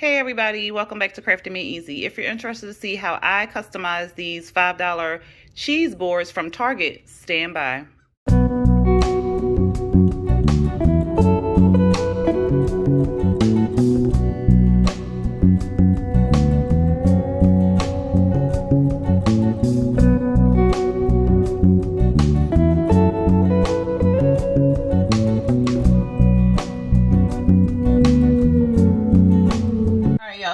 Hey everybody, welcome back to Crafty Made Easy. If you're interested to see how I customize these $5 cheese boards from Target, stand by.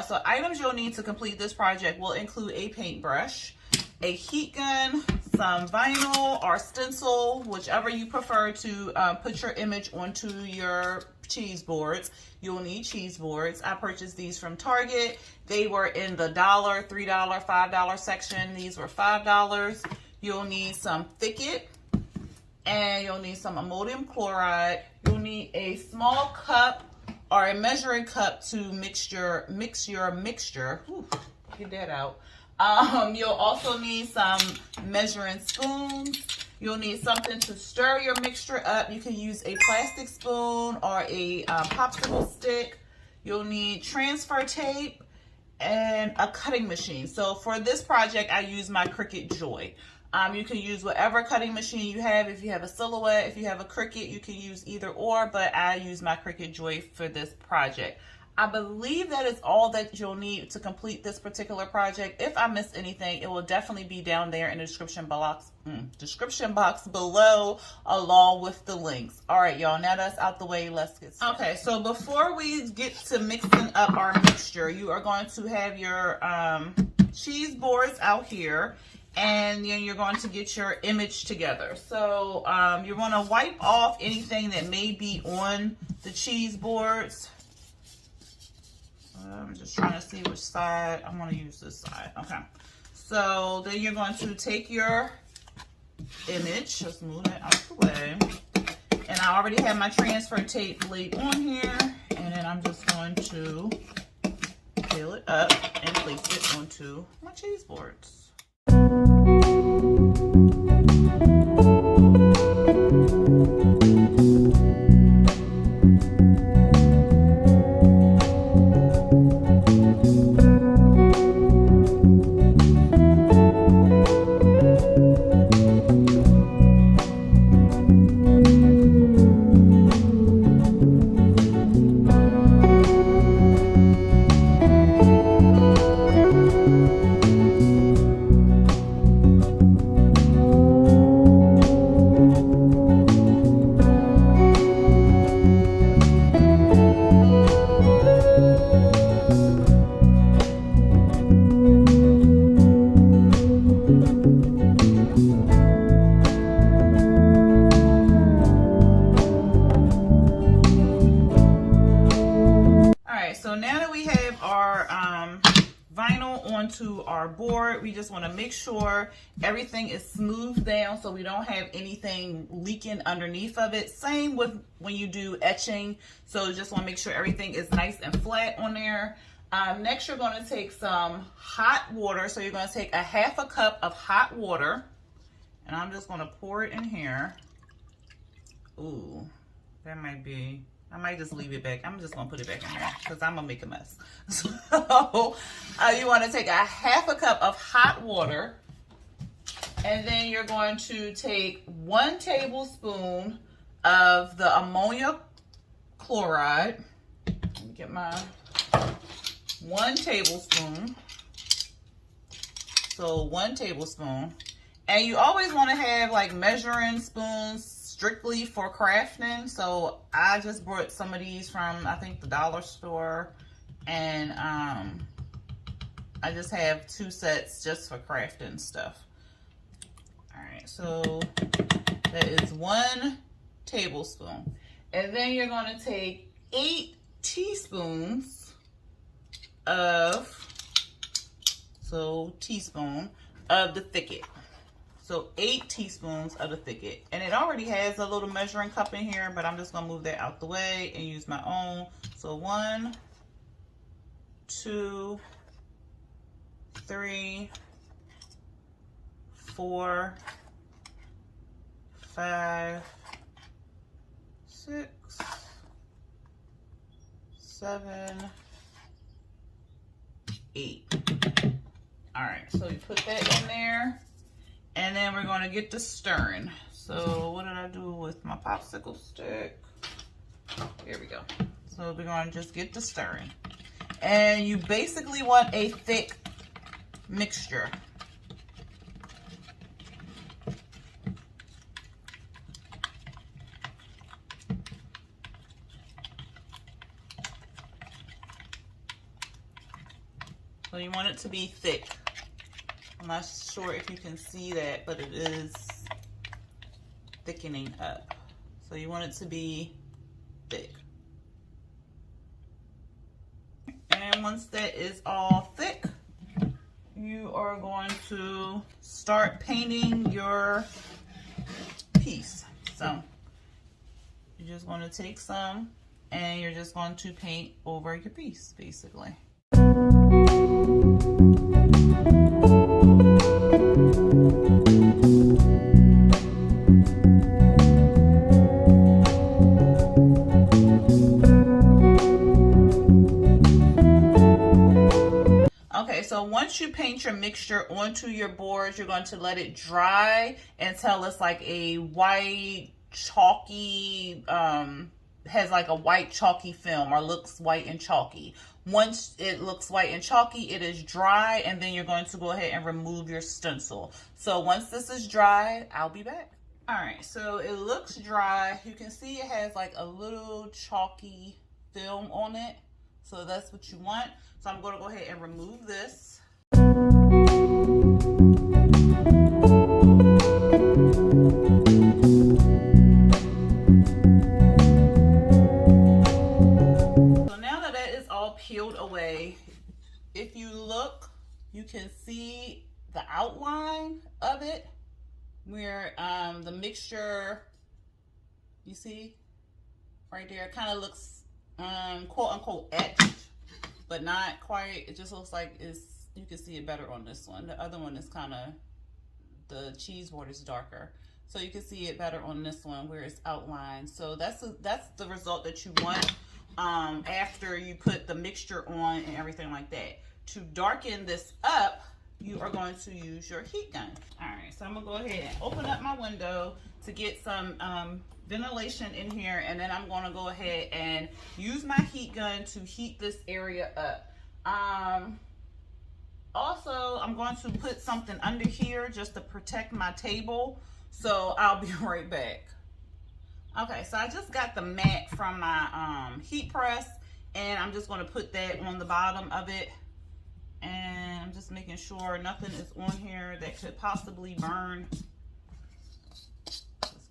So items you'll need to complete this project will include a paintbrush, a heat gun, some vinyl or stencil, whichever you prefer to put your image onto your cheese boards. You'll need cheese boards. I purchased these from Target. They were in the $1, $3, $5 section. These were $5. You'll need some Cricut, and you'll need some ammonium chloride. You'll need a small cup or a measuring cup to mix your mixture. Ooh, get that out. You'll also need some measuring spoons. You'll need something to stir your mixture up. You can use a plastic spoon or a popsicle stick. You'll need transfer tape and a cutting machine. So for this project, I use my Cricut Joy. You can use whatever cutting machine you have. If you have a Silhouette, if you have a Cricut, you can use either or, but I use my Cricut Joy for this project. I believe that is all that you'll need to complete this particular project. If I missed anything, it will definitely be down there in the description box below, along with the links. All right, y'all, now that's out the way, let's get started. Okay, so before we get to mixing up our mixture, you are going to have your cheese boards out here, and then you're going to get your image together. So you're going to wipe off anything that may be on the cheese boards. I'm just trying to see which side. I'm going to use this side. Okay. So then you're going to take your image. Just move it out the way. And I already have my transfer tape laid on here. And then I'm just going to peel it up and place it onto my cheese boards. So now that we have our vinyl onto our board, we just want to make sure everything is smoothed down so we don't have anything leaking underneath of it. Same with when you do etching. So just want to make sure everything is nice and flat on there. Next, you're going to take some hot water. So you're going to take a half a cup of hot water, and I'm just going to pour it in here. Ooh, that might be... I might just leave it back. I'm just going to put it back in here because I'm going to make a mess. So you want to take a half a cup of hot water, and then you're going to take 1 tablespoon of the ammonia chloride. Let me get my 1 tablespoon. So 1 tablespoon. And you always want to have like measuring spoons strictly for crafting. So I just bought some of these from, I think, the dollar store, and I just have 2 sets just for crafting stuff. All right, so that is 1 tablespoon, and then you're going to take 8 teaspoons of, teaspoon of the Cricut. So 8 teaspoons of the Cricut. And it already has a little measuring cup in here, but I'm just going to move that out the way and use my own. So 1, 2, 3, 4, 5, 6, 7, All right, so we put that in there, and then we're gonna get to stirring. So what did I do with my popsicle stick? Here we go. So we're gonna just get to stirring. And you basically want a thick mixture. So you want it to be thick. I'm not sure if you can see that, but it is thickening up. So you want it to be thick. And once that is all thick, you are going to start painting your piece. So you're just going to take some and you're just going to paint over your piece, basically. Okay, so once you paint your mixture onto your board, you're going to let it dry until it's like a white, chalky, has like a white chalky film, or looks white and chalky. Once it looks white and chalky, it is dry, and then you're going to go ahead and remove your stencil. So once this is dry, I'll be back. All right, so it looks dry. You can see it has like a little chalky film on it. So that's what you want. So I'm going to go ahead and remove this. So now that that is all peeled away, if you look, you can see the outline of it, where the mixture, you see right there, kind of looks quote unquote etched, but not quite. It just looks like it's, you can see it better on this one. The other one is kind of, the cheese board is darker, so you can see it better on this one where it's outlined. So that's the result that you want after you put the mixture on and everything like that. To darken this up, you are going to use your heat gun. All right, so I'm gonna go ahead and open up my window to get some ventilation in here, and then I'm going to go ahead and use my heat gun to heat this area up. Also, I'm going to put something under here just to protect my table, so I'll be right back. Okay, so I just got the mat from my heat press, and I'm just going to put that on the bottom of it, and I'm just making sure nothing is on here that could possibly burn.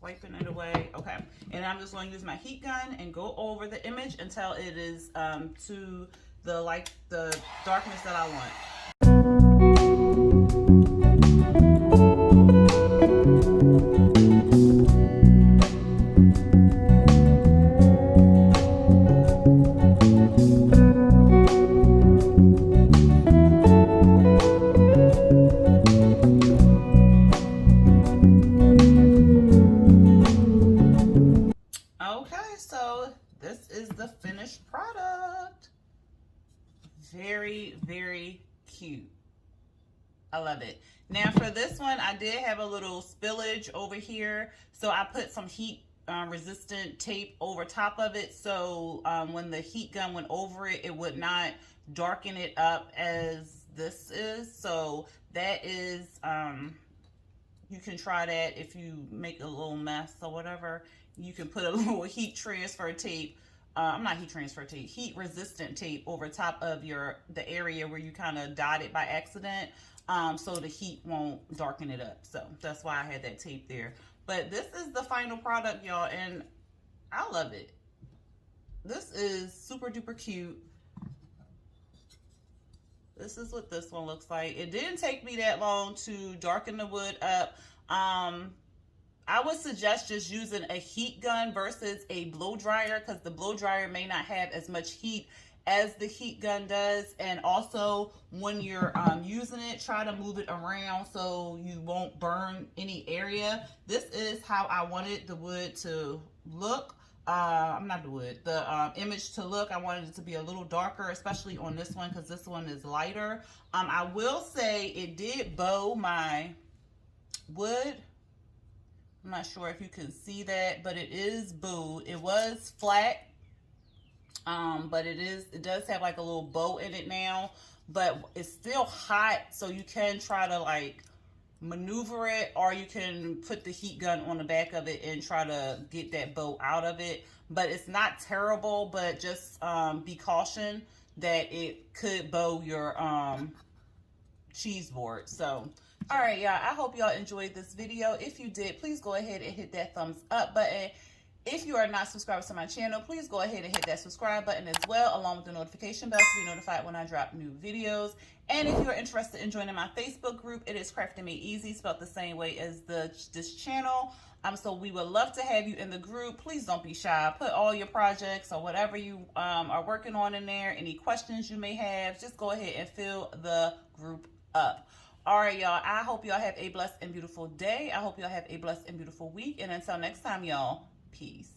Wiping it away. Okay, and I'm just going to use my heat gun and go over the image until it is to the darkness that I want. Very cute. I love it. Now for this one, I did have a little spillage over here, so I put some heat resistant tape over top of it, so when the heat gun went over it, it would not darken it up as this is. So that is, you can try that if you make a little mess or whatever. You can put a little heat transfer tape, not heat transfer tape, heat resistant tape over top of the area where you kind of dotted by accident, so the heat won't darken it up. So that's why I had that tape there. But this is the final product, y'all, and I love it. This is super duper cute. This is what this one looks like. It didn't take me that long to darken the wood up. I would suggest just using a heat gun versus a blow dryer, because the blow dryer may not have as much heat as the heat gun does. And also when you're using it, try to move it around so you won't burn any area. This is how I wanted the wood to look, I'm not the wood, the image to look. I wanted it to be a little darker, especially on this one, because this one is lighter. I will say it did bow my wood. I'm not sure if you can see that, but it is bowed. It was flat, but it does have like a little bow in it now, but it's still hot, so you can try to like maneuver it, or you can put the heat gun on the back of it and try to get that bow out of it. But it's not terrible, but just be cautioned that it could bow your cheese board. So all right, y'all, I hope y'all enjoyed this video. If you did, please go ahead and hit that thumbs up button. If you are not subscribed to my channel, please go ahead and hit that subscribe button as well, along with the notification bell to be notified when I drop new videos. And if you're interested in joining my Facebook group, it is Crafty Made Easy, spelled the same way as this channel. So we would love to have you in the group. Please don't be shy. Put all your projects or whatever you are working on in there. Any questions you may have, just go ahead and fill the group up. All right, y'all. I hope y'all have a blessed and beautiful day. I hope y'all have a blessed and beautiful week. And until next time, y'all, peace.